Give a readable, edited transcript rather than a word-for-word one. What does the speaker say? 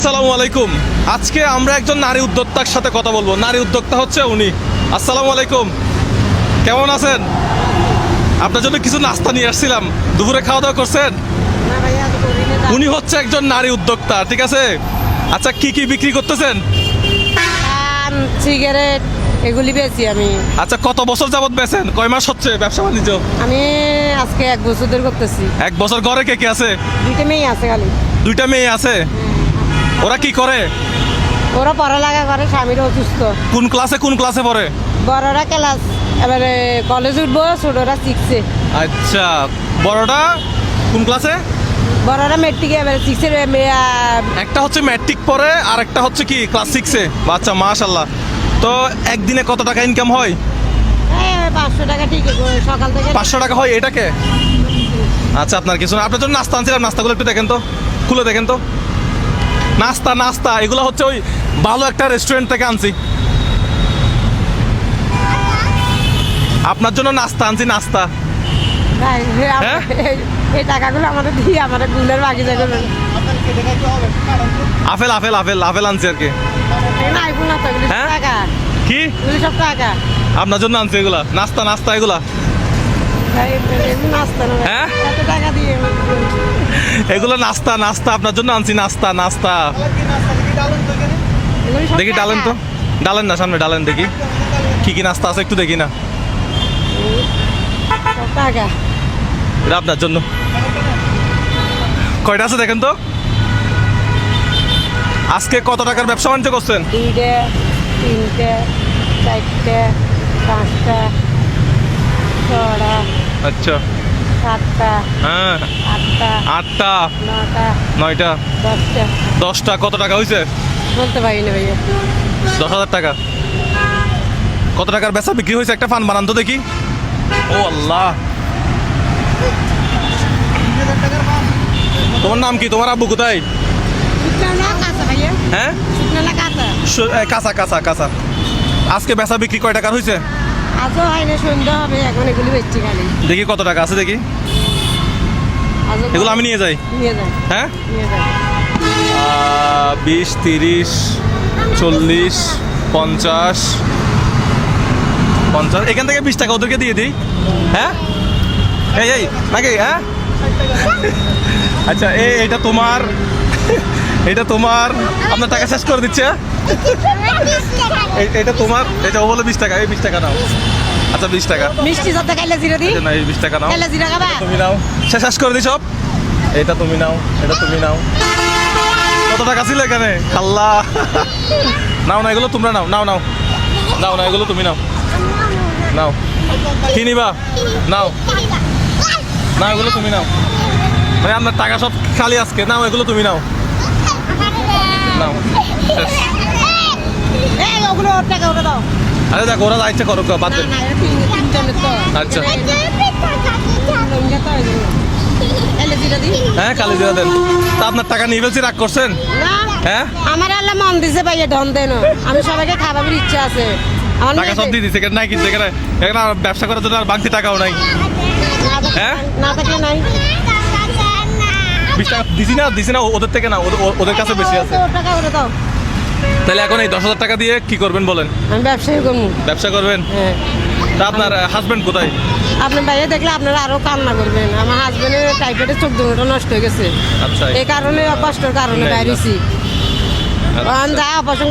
আসসালামু আলাইকুম। আজকে আমরা একজন নারী উদ্যোক্তার সাথে কথা বলবো। নারী উদ্যোক্তা হচ্ছে উনি। আসসালামু আলাইকুম, কেমন আছেন? আপনার জন্য কিছু নাস্তা নিয়ে আসছিলাম। দুপুরে খাওয়া দাওয়া করছেন? উনি হচ্ছে একজন নারী উদ্যোক্তা, ঠিক আছে? আচ্ছা, কি কি বিক্রি করতেছেন? পান, সিগারেট এগুলি বেচি আমি। আচ্ছা, কত বছর যাবত বেচেন? কয় মাস হচ্ছে ব্যবসা বাণিজ্য? আমি আজকে 1 বছর ধরে করতেছি। 1 বছর। ঘরে কে কে আছে? 2টা মেয়ে আছে খালি। 2টা মেয়ে আছে? ওরা কি করে? ওরা পড়ালেখা করে, স্বামীরা অসুস্থ। কোন ক্লাসে পড়ে? বড়রা ক্লাস এবারে কলেজ উঠবো, ছোটরা 6-এ। আচ্ছা, বড়টা কোন ক্লাসে? বড়রা মেট্রিকে, এবারে 6-এর একটা হচ্ছে ম্যাট্রিক পড়ে আর একটা হচ্ছে কি ক্লাস 6-এ। আচ্ছা, মাশাআল্লাহ। তো একদিনে কত টাকা ইনকাম হয়? 500 টাকা। ঠিক আছে, সকাল থেকে 500 টাকা হয় এটাকে? আচ্ছা, আপনার কিছু না, আপনার জন্য নাস্তা আনছিলাম। নাস্তাগুলো একটু দেখেন তো, খুলে দেখেন তো। নাস্তা এগুলো হচ্ছে ওই ভালো একটা রেস্টুরেন্ট থেকে আনছি। আপনার জন্য নাস্তা আনছি, নাস্তা। হ্যাঁ? এই টাকাগুলো আমাদের দিয়ে আমাদের গুলের বাগিচা করবেন। আপেল আনছি আর কি। না, এগুলো না তো, এগুলি সব হ্যাঁ? টাকা। কি এগুলি সব টাকা। আপনার জন্য আনছি এগুলা নাস্তা এগুলা? নাস্তা না, হ্যাঁ? এত টাকা দিয়ে এগুলো নাস্তা আপনার জন্য আনছি, নাস্তা। এগুলি সব দেখি টাকা। ডালেন তো, ডালেন না, সামনে ডালেন দেখি কি নাস্তা আছে, একটু দেখি না। সব টাকা। এটা আপনার জন্য। কয়টা আছে দেখেন তো। আজকে কত টাকার ব্যবসা বাণিজ্য করছেন? 2টা, 3টা, 4টা, 5টা, 6টা, আচ্ছা, 7টা, হ্যাঁ, 8টা, 8টা, 9টা, 9টা, 10টা। 10টা। কত টাকা হয়েছে? বলতে পারি না ভাইয়া। 10,000 টাকা। কত টাকার বেচা বিক্রি হয়েছে? একটা ফান বানান তো দেখি। ও আল্লাহ, তোমার নাম কি? তোমার আব্বু কোথায়? শুকনা না কাঁচা ভাইয়া? হ্যাঁ, শুকনা না কাঁচা? কাঁচা। আজকে বেচা বিক্রি কয় টাকার হয়েছে? আজও হয় না, সন্ধ্যা হবে, এখন এগুলি বেচছি খালি। দেখি কত টাকা আছে দেখি। আজও এগুলো আমি নিয়ে যাই। নিয়ে যান, হ্যাঁ, নিয়ে যান। 20, 30, 40, 50। এখান থেকে 20 টাকা ওদেরকে দিয়ে দিই। হ্যাঁ, এই নাকি? হ্যাঁ, আচ্ছা, এটা তোমার, এটা তোমার। আপনার টাকা শেষ করে দিচ্ছে। এটা তোমার, এটা ও বলে 20 টাকা। এই 20 টাকা নাও। আচ্ছা, 20 টাকা। মিষ্টি সাথে খাইলে জিরা দি, না, এই 20 টাকা নাও। খাইলে জিরা খাবা? তুমি নাও, শেষ করে দিই সব। এটা তুমি নাও, এটা তুমি নাও। কত টাকা ছিল এখানে? আল্লাহ, নাও না, এগুলো তোমরা নাও না, এগুলো তুমি নাও। কি নিবা? নাও, এগুলো তুমি নাও। ভাই, আপনার টাকা সব খালি আজকে। নাও, এগুলো তুমি নাও। শেষ। এই ওগুলো ওর টাকা, ওটা দাও। আরে দেখো, ওরা যা ইচ্ছে করুক, বাদ দেন। না, এটা তিনজনের তো। আচ্ছা, লঙ্গা তো ওই জন্য। খাইলে জিরা দি। হ্যাঁ, কালি দিয়ে দেন। তা আপনার টাকা নিয়ে ফেলছি, রাগ করছেন? না, হ্যাঁ, আমার আল্লাহ মন দিছে ভাইয়া, ধন দেন। আমি সবাইকে খাবারের ইচ্ছা আছে। আমার টাকা সব দিয়ে দিচ্ছে। এখানে নাই কিনছে, এখানে আর ব্যবসা করার জন্য আর বাংতি টাকাও নাই। হ্যাঁ? না থাকলে নাই। 20 টাকা দিছি না, ওদের থেকে না, ওদের কাছে বেশি আছে। ওর টাকা ওটা দাও। তাহলে এখন এই 10,000 টাকা দিয়ে কি করবেন বলেন? আমি ব্যবসায়ী করবো। ব্যবসা করবেন? হ্যাঁ। তা আপনার হাজবেন্ড কোথায়? আপনার ভাইয়া দেখলে আপনারা আরো কান্না করবেন। আমার হাজবেন্ডের টাইফয়েডের চোখ দুটো নষ্ট হয়ে গেছে। আচ্ছা, এই কারণে, কষ্টের কারণে বাইরেছি। আচ্ছা। যা অপারেশন